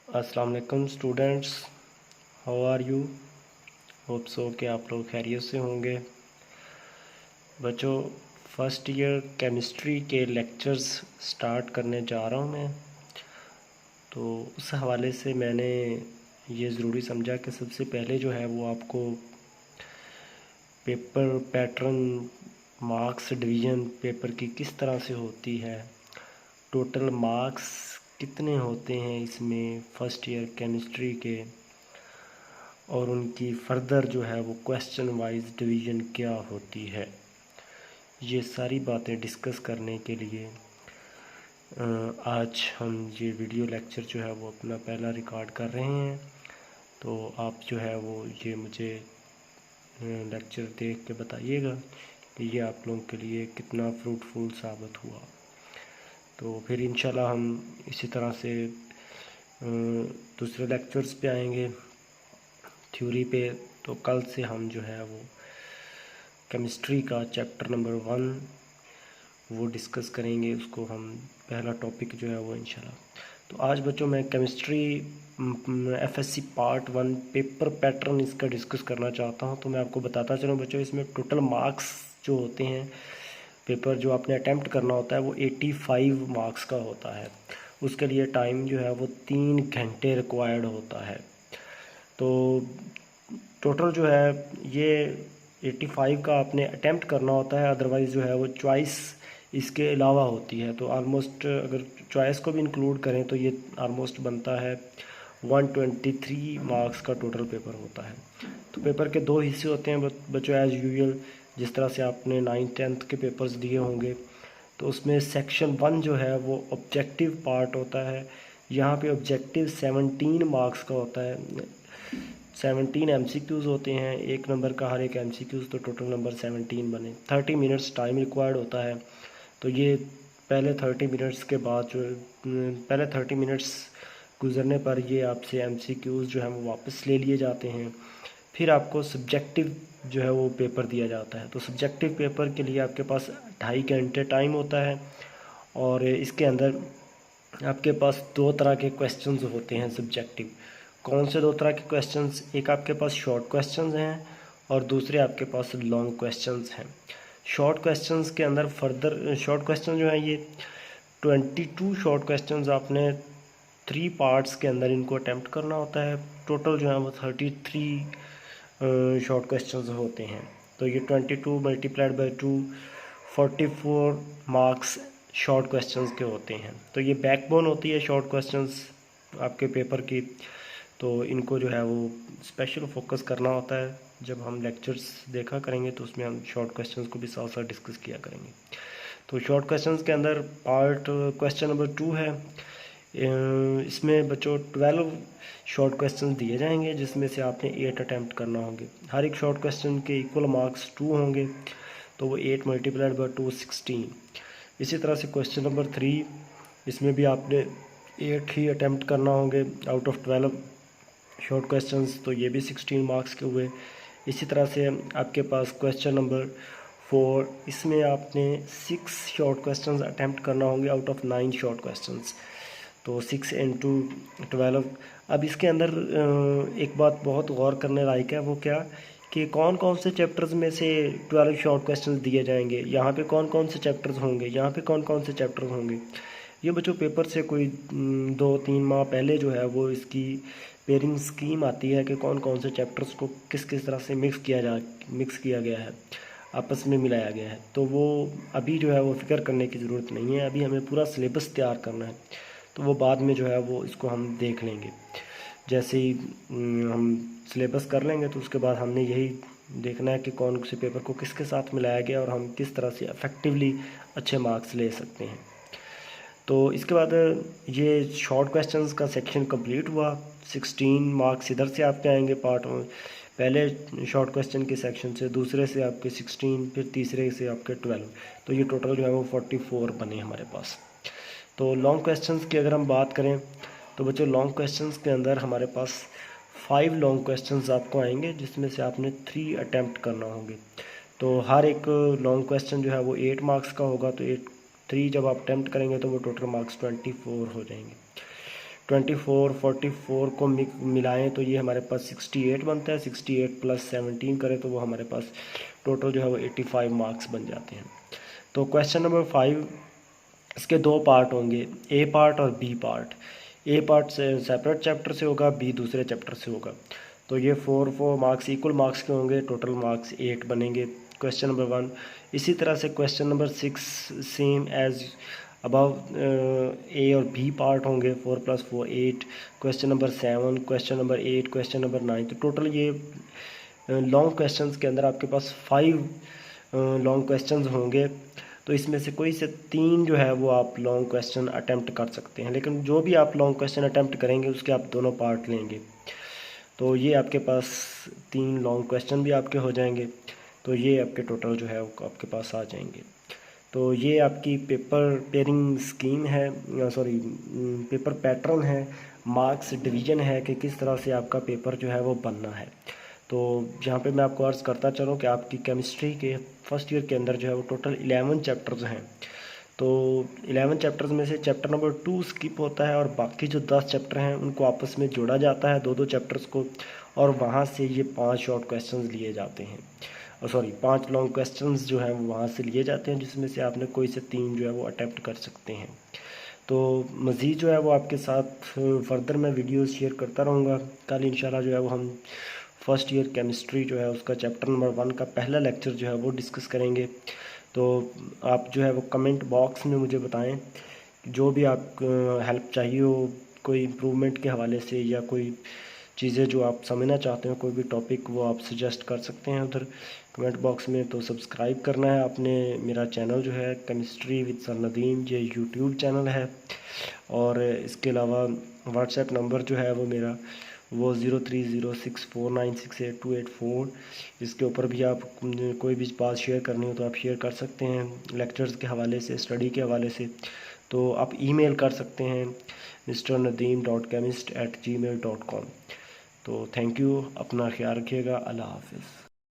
अस्सलाम वालेकुम students, how are you. Hope so कि आप लोग खैरियत से होंगे। बच्चों, फर्स्ट ईयर केमिस्ट्री के लेक्चर्स स्टार्ट करने जा रहा हूँ मैं, तो उस हवाले से मैंने ये ज़रूरी समझा कि सबसे पहले जो है वो आपको paper pattern, marks division paper की किस तरह से होती है, टोटल मार्क्स कितने होते हैं इसमें फर्स्ट ईयर केमिस्ट्री के, और उनकी फ़र्दर जो है वो क्वेश्चन वाइज डिवीज़न क्या होती है, ये सारी बातें डिस्कस करने के लिए आज हम ये वीडियो लेक्चर जो है वो अपना पहला रिकॉर्ड कर रहे हैं। तो आप जो है वो ये मुझे लेक्चर देख के बताइएगा कि ये आप लोगों के लिए कितना फ्रूटफुल साबित हुआ। तो फिर इंशाल्लाह हम इसी तरह से दूसरे लेक्चर्स पे आएंगे थ्योरी पे। तो कल से हम जो है वो केमिस्ट्री का चैप्टर नंबर 1 वो डिस्कस करेंगे। उसको हम पहला टॉपिक जो है वो इंशाल्लाह। तो आज बच्चों मैं chemistry FSc part 1 paper pattern इसका डिस्कस करना चाहता हूं। तो मैं आपको बताता चलूँ बच्चों, इसमें टोटल मार्क्स जो होते हैं, पेपर जो आपने अटैम्प्ट करना होता है वो 85 मार्क्स का होता है। उसके लिए टाइम जो है वो 3 घंटे रिक्वायर्ड होता है। तो टोटल जो है ये 85 का आपने अटैम्प्ट करना होता है, अदरवाइज़ जो है वो चॉइस इसके अलावा होती है। तो आलमोस्ट अगर चॉइस को भी इंक्लूड करें तो ये आलमोस्ट बनता है 123 मार्क्स का टोटल पेपर होता है। तो पेपर के 2 हिस्से होते हैं बच्चों, एज़ यूजुअल जिस तरह से आपने 9th-10th के पेपर्स दिए होंगे। तो उसमें सेक्शन 1 जो है वो ऑब्जेक्टिव पार्ट होता है। यहाँ पे ऑब्जेक्टिव 17 मार्क्स का होता है। 17 MCQs होते हैं, 1 नंबर का हर एक MCQs, तो टोटल नंबर 17 बने। 30 मिनट्स टाइम रिक्वायर्ड होता है। तो ये पहले 30 मिनट्स के बाद जो पहले 30 मिनट्स गुजरने पर ये आपसे MCQs जो है वो वापस ले लिए जाते हैं। फिर आपको सब्जेक्टिव जो है वो पेपर दिया जाता है। तो सब्जेक्टिव पेपर के लिए आपके पास 2.5 घंटे टाइम होता है, और इसके अंदर आपके पास 2 तरह के क्वेश्चंस होते हैं सब्जेक्टिव। कौन से 2 तरह के क्वेश्चंस? एक आपके पास शॉर्ट क्वेश्चंस हैं और दूसरे आपके पास लॉन्ग क्वेश्चंस हैं। शॉर्ट क्वेश्चंस के अंदर फर्दर शॉर्ट क्वेश्चन जो है ये 22 शॉर्ट क्वेश्चंस आपने 3 पार्ट्स के अंदर इनको अटैम्प्ट करना होता है। टोटल जो है वो 33 शॉर्ट क्वेश्चंस होते हैं। तो ये 22 multiplied by 2 44 marks short questions के होते हैं। तो ये बैकबोन होती है शॉर्ट क्वेश्चंस आपके पेपर की। तो इनको जो है वो स्पेशल फोकस करना होता है। जब हम लेक्चर्स देखा करेंगे तो उसमें हम शॉर्ट क्वेश्चंस को भी साथ साथ डिस्कस किया करेंगे। तो शॉर्ट क्वेश्चंस के अंदर पार्ट क्वेश्चन नंबर 2 है। इसमें बच्चों 12 शॉर्ट क्वेश्चन दिए जाएंगे, जिसमें से आपने 8 अटैम्प्ट करना होंगे। हर एक शॉर्ट क्वेश्चन के इक्वल मार्क्स 2 होंगे, तो वो 8 मल्टीप्लाइड बाई 2 16। इसी तरह से क्वेश्चन नंबर 3, इसमें भी आपने 8 ही अटैम्प्ट करना होंगे आउट ऑफ 12 शॉर्ट क्वेश्चंस, तो ये भी 16 मार्क्स के हुए। इसी तरह से आपके पास क्वेश्चन नंबर 4, इसमें आपने 6 शॉर्ट क्वेश्चंस अटैम्प्ट करना होंगे आउट ऑफ 9 शॉर्ट क्वेश्चंस, तो 6 इंटू 12। अब इसके अंदर एक बात बहुत गौर करने लायक है, वो क्या कि कौन कौन से चैप्टर्स में से 12 शॉर्ट क्वेश्चंस दिए जाएंगे, यहाँ पे कौन कौन से चैप्टर्स होंगे, यहाँ पे कौन कौन से चैप्टर्स होंगे। ये बच्चों पेपर से कोई 2-3 माह पहले जो है वो इसकी पेयरिंग स्कीम आती है कि कौन कौन से चैप्टर्स को किस किस तरह से मिक्स किया गया है, आपस में मिलाया गया है। तो वो अभी जो है वो फिक्र करने की ज़रूरत नहीं है, अभी हमें पूरा सिलेबस तैयार करना है। तो वो बाद में जो है वो इसको हम देख लेंगे। जैसे ही हम सिलेबस कर लेंगे तो उसके बाद हमने यही देखना है कि कौन से पेपर को किसके साथ मिलाया गया और हम किस तरह से इफ़ेक्टिवली अच्छे मार्क्स ले सकते हैं। तो इसके बाद ये शॉर्ट क्वेश्चंस का सेक्शन कंप्लीट हुआ। 16 मार्क्स इधर से आपके आएंगे पार्ट में, पहले शॉर्ट क्वेश्चन के सेक्शन से, दूसरे से आपके 16, फिर तीसरे से आपके 12। तो ये टोटल जो है वो 44 बने हमारे पास। तो लॉन्ग क्वेश्चंस की अगर हम बात करें तो बच्चों लॉन्ग क्वेश्चंस के अंदर हमारे पास 5 लॉन्ग क्वेश्चंस आपको आएंगे, जिसमें से आपने 3 अटैम्प्ट करना होंगे। तो हर एक लॉन्ग क्वेश्चन जो है वो 8 मार्क्स का होगा, तो 3 जब आप अटैम्प्ट करेंगे तो वो टोटल मार्क्स 24 हो जाएंगे। 24 44 को मिलाएं तो ये हमारे पास 68 बनता है। 68 + 17 करें तो वो हमारे पास टोटल जो है वो 85 मार्क्स बन जाते हैं। तो क्वेश्चन नंबर 5, इसके दो पार्ट होंगे, ए पार्ट और बी पार्ट। ए पार्ट से सेपरेट चैप्टर से होगा, बी दूसरे चैप्टर से होगा। तो ये 4 मार्क्स इक्वल मार्क्स के होंगे, टोटल मार्क्स 8 बनेंगे क्वेश्चन नंबर 1। इसी तरह से question number 6 same as above, A और बी पार्ट होंगे, 4 + 4 8। Question number 7, question number 8, question number 9। तो टोटल ये लॉन्ग क्वेश्चंस के अंदर आपके पास 5 लॉन्ग क्वेश्चंस होंगे। तो इसमें से कोई से 3 जो है वो आप लॉन्ग क्वेश्चन अटैम्प्ट कर सकते हैं, लेकिन जो भी आप लॉन्ग क्वेश्चन अटैम्प्ट करेंगे उसके आप दोनों पार्ट लेंगे। तो ये आपके पास 3 लॉन्ग क्वेश्चन भी आपके हो जाएंगे। तो ये आपके टोटल जो है वो आपके पास आ जाएंगे। तो ये आपकी पेपर पेयरिंग स्कीम है, सॉरी पेपर पैटर्न है, मार्क्स डिवीज़न है कि किस तरह से आपका पेपर जो है वो बनना है। तो यहाँ पे मैं आपको अर्ज़ करता चलूँ कि आपकी केमिस्ट्री के फर्स्ट ईयर के अंदर जो है वो टोटल 11 चैप्टर्स हैं। तो 11 चैप्टर्स में से चैप्टर नंबर 2 स्किप होता है और बाकी जो 10 चैप्टर हैं उनको आपस में जोड़ा जाता है, 2-2 चैप्टर्स को, और वहाँ से ये 5 शॉर्ट क्वेश्चंस लिए जाते हैं, और सॉरी 5 लॉन्ग क्वेश्चंस जो हैं वो वहाँ से लिए जाते हैं, जिसमें से आपने कोई से 3 जो है वो अटैम्प्ट कर सकते हैं। तो मज़ीद जो है वो आपके साथ फर्दर मैं वीडियोस शेयर करता रहूँगा। कल इंशाल्लाह जो है वो हम फर्स्ट ईयर केमिस्ट्री जो है उसका चैप्टर नंबर 1 का पहला लेक्चर जो है वो डिस्कस करेंगे। तो आप जो है वो कमेंट बॉक्स में मुझे बताएं जो भी आप हेल्प चाहिए हो, कोई इम्प्रूवमेंट के हवाले से या कोई चीज़ें जो आप समझना चाहते हो, कोई भी टॉपिक, वो आप सजेस्ट कर सकते हैं उधर कमेंट बॉक्स में। तो सब्सक्राइब करना है आपने मेरा चैनल जो है केमिस्ट्री विद सर नदीम, ये यूट्यूब चैनल है। और इसके अलावा व्हाट्सएप नंबर जो है वो मेरा वो 0306496828 इसके ऊपर भी आप कोई भी बात शेयर करनी हो तो आप शेयर कर सकते हैं, लेक्चर्स के हवाले से, स्टडी के हवाले से। तो आप ईमेल कर सकते हैं mrnadeem.chemist@gmail.com। तो थैंक यू, अपना ख्याल रखिएगा, अल्लाह हाफिज़।